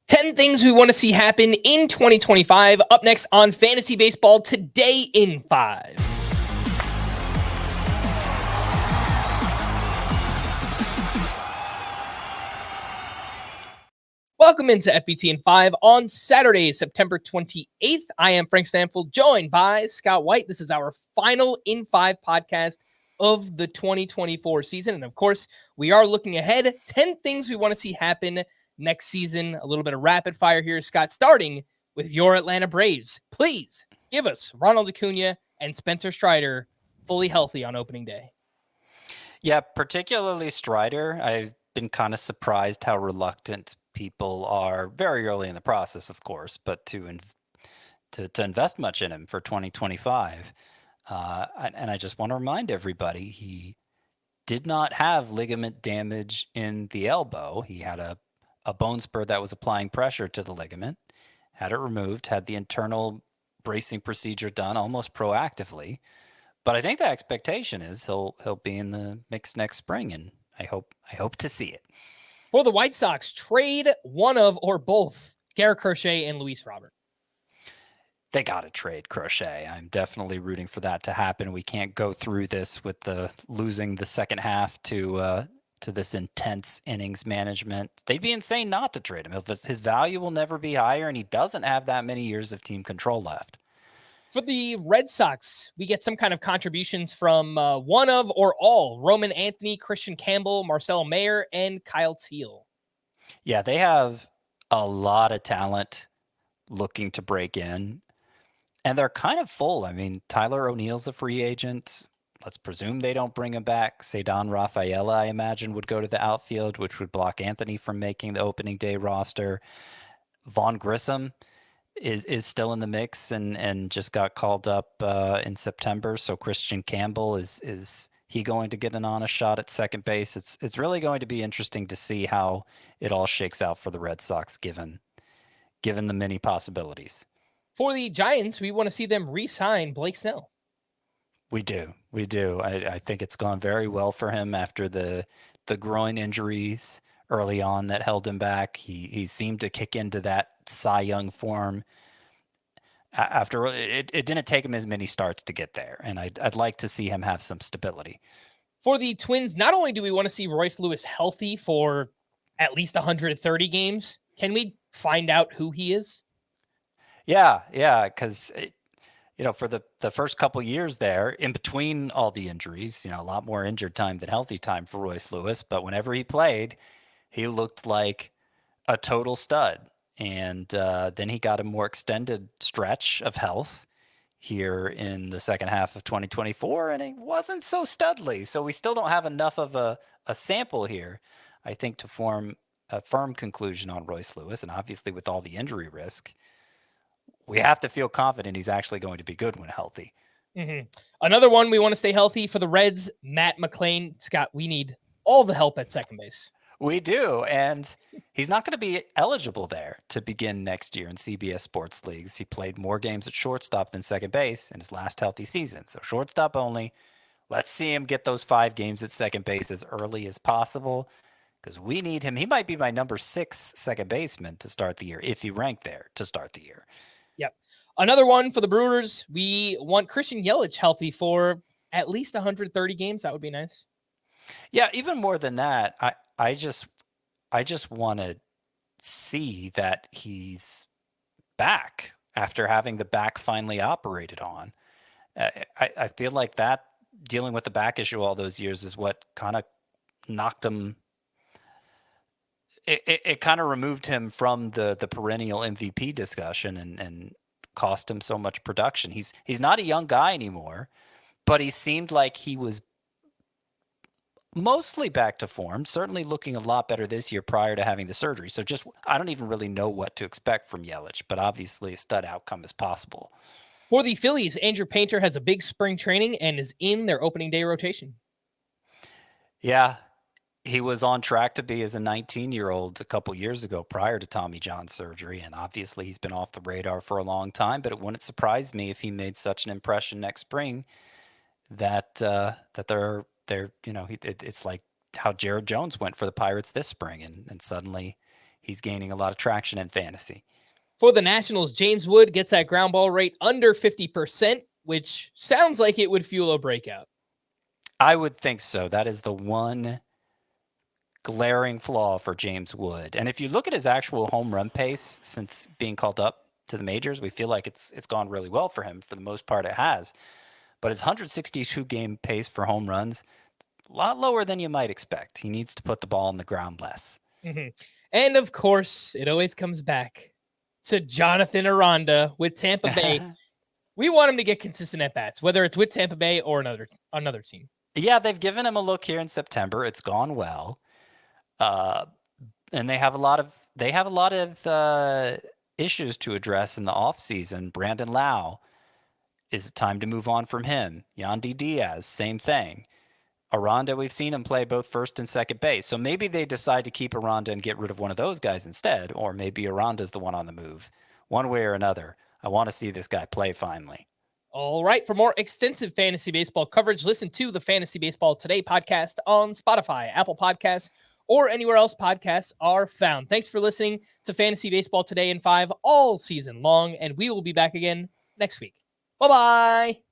10 things we want to see happen in 2025. Up next on Fantasy Baseball Today in 5. Welcome into FBT in 5 on Saturday, September 28th. I am Frank Stampfl, joined by Scott White. This is our final in 5 podcast of the 2024 season. And of course, we are looking ahead. 10 things we want to see happen next season. A little bit of rapid fire here, Scott, starting with your Atlanta Braves. Please give us Ronald Acuña and Spencer Strider fully healthy on opening day. Yeah, particularly Strider. I've been kind of surprised how reluctant people are very early in the process, of course, but to invest much in him for 2025. And I just want to remind everybody, he did not have ligament damage in the elbow. He had a bone spur that was applying pressure to the ligament, had it removed, had the internal bracing procedure done almost proactively. But I think the expectation is he'll be in the mix next spring, and I hope to see it. For the White Sox, trade one of or both Garrett Crochet and Luis Robert. They got to trade Crochet. I'm definitely rooting for that to happen. We can't go through this with the losing the second half to this intense innings management. They'd be insane not to trade him. His value will never be higher, and he doesn't have that many years of team control left. For the Red Sox, we get some kind of contributions from one of or all Roman Anthony, Christian Campbell, Marcel Mayer, and Kyle Teal. Yeah, they have a lot of talent looking to break in, and they're kind of full. I mean, Tyler O'Neill's a free agent. Let's presume they don't bring him back. Ceddanne Rafaela, I imagine, would go to the outfield, which would block Anthony from making the opening day roster. Vaughn Grissom is still in the mix and just got called up in September. So Christian Campbell, is he going to get an honest shot at second base? It's really going to be interesting to see how it all shakes out for the Red Sox, given the many possibilities. For the Giants, we want to see them re-sign Blake Snell. We do. I think it's gone very well for him after the groin injuries early on that held him back. He seemed to kick into that Cy Young form. After it didn't take him as many starts to get there, and I'd like to see him have some stability. For the Twins, not only do we want to see Royce Lewis healthy for at least 130 games, can we find out who he is? Yeah, because for the first couple years there, in between all the injuries, a lot more injured time than healthy time for Royce Lewis. But whenever he played, he looked like a total stud. And then he got a more extended stretch of health here in the second half of 2024, and he wasn't so studly. So we still don't have enough of a sample here, I think, to form a firm conclusion on Royce Lewis. And obviously with all the injury risk, we have to feel confident he's actually going to be good when healthy. Mm-hmm. Another one, we want to stay healthy for the Reds, Matt McLain. Scott, we need all the help at second base. We do, and he's not going to be eligible there to begin next year in CBS Sports Leagues. He played more games at shortstop than second base in his last healthy season, so shortstop only. Let's see him get those 5 games at second base as early as possible, because we need him. He might be my number 6 second baseman to start the year, if he ranked there to start the year. Yep. Another one for the Brewers. We want Christian Yelich healthy for at least 130 games. That would be nice. Yeah, even more than that, I just want to see that he's back after having the back finally operated on. I feel like that dealing with the back issue all those years is what kind of knocked him. It kind of removed him from the perennial MVP discussion and cost him so much production. He's not a young guy anymore, but he seemed like he was mostly back to form, certainly looking a lot better this year prior to having the surgery. So I don't even really know what to expect from Yelich, but obviously a stud outcome is possible. For the Phillies, Andrew Painter has a big spring training and is in their opening day rotation. Yeah, he was on track to be as a 19-year-old a couple years ago prior to Tommy John surgery, and obviously he's been off the radar for a long time, but it wouldn't surprise me if he made such an impression next spring that it's like how Jared Jones went for the Pirates this spring, and suddenly he's gaining a lot of traction in fantasy. For the Nationals, James Wood gets that ground ball rate under 50%, which sounds like it would fuel a breakout. I would think so. That is the one glaring flaw for James Wood. And if you look at his actual home run pace since being called up to the majors, we feel like it's gone really well for him. For the most part, it has. But his 162 game pace for home runs, a lot lower than you might expect. He needs to put the ball on the ground less. Mm-hmm. And of course, it always comes back to Jonathan Aranda with Tampa Bay. We want him to get consistent at bats, whether it's with Tampa Bay or another team. Yeah, they've given him a look here in September. It's gone well. And they have a lot of issues to address in the offseason. Brandon Lau, is it time to move on from him? Yandy Diaz, same thing. Aranda, we've seen him play both first and second base. So maybe they decide to keep Aranda and get rid of one of those guys instead, or maybe Aranda's the one on the move. One way or another, I want to see this guy play finally. All right. For more extensive fantasy baseball coverage, listen to the Fantasy Baseball Today podcast on Spotify, Apple Podcasts, or anywhere else podcasts are found. Thanks for listening to Fantasy Baseball Today in 5 all season long, and we will be back again next week. Bye-bye.